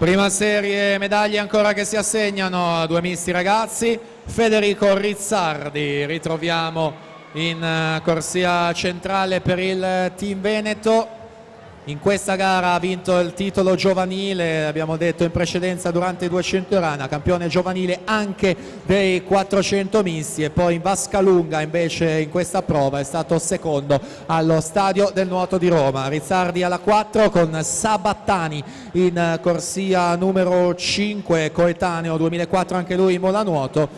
Prima serie medaglie ancora che si assegnano a due misti ragazzi. Federico Rizzardi ritroviamo in corsia centrale per il team Veneto. In questa gara ha vinto il titolo giovanile, abbiamo detto in precedenza durante i 200 rana, campione giovanile anche dei 400 misti, e poi in vasca lunga invece in questa prova è stato secondo allo Stadio del Nuoto di Roma. Rizzardi alla 4 con Sabattani in corsia numero 5, coetaneo 2004 anche lui in mola nuoto,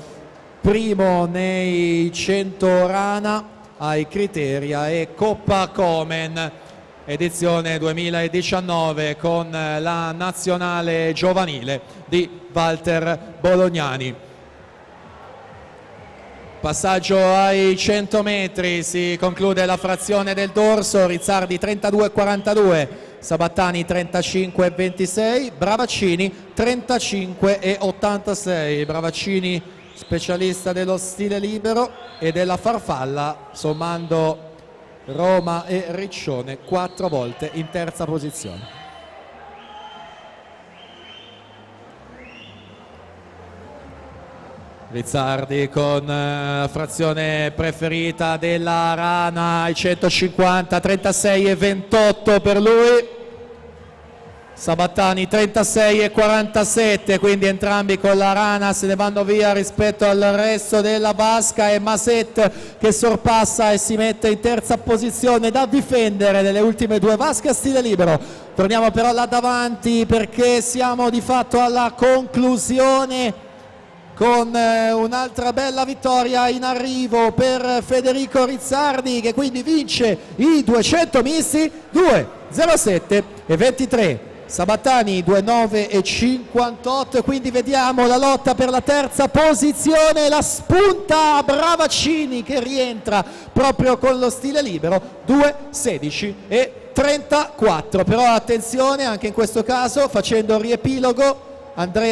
primo nei 100 rana ai Criteria e Coppa Komen edizione 2019 con la nazionale giovanile di Walter Bolognani. Passaggio ai 100 metri, si conclude la frazione del dorso. Rizzardi 32,42, Sabattani 35,26, Bravaccini 35,86. Bravaccini specialista dello stile libero e della farfalla, sommando Roma e Riccione 4 volte in terza posizione. Rizzardi con frazione preferita della rana ai 150, 36,28 per lui. Sabattani 36,47, quindi entrambi con la rana se ne vanno via rispetto al resto della vasca, e Maset che sorpassa e si mette in terza posizione da difendere nelle ultime due vasche a stile libero. Torniamo però là davanti perché siamo di fatto alla conclusione, con un'altra bella vittoria in arrivo per Federico Rizzardi, che quindi vince i 200 misti 2,07,23. Sabattani 2,9,58, quindi vediamo la lotta per la terza posizione, la spunta a Bravaccini che rientra proprio con lo stile libero 2,16,34. Però attenzione anche in questo caso, facendo riepilogo, Andrea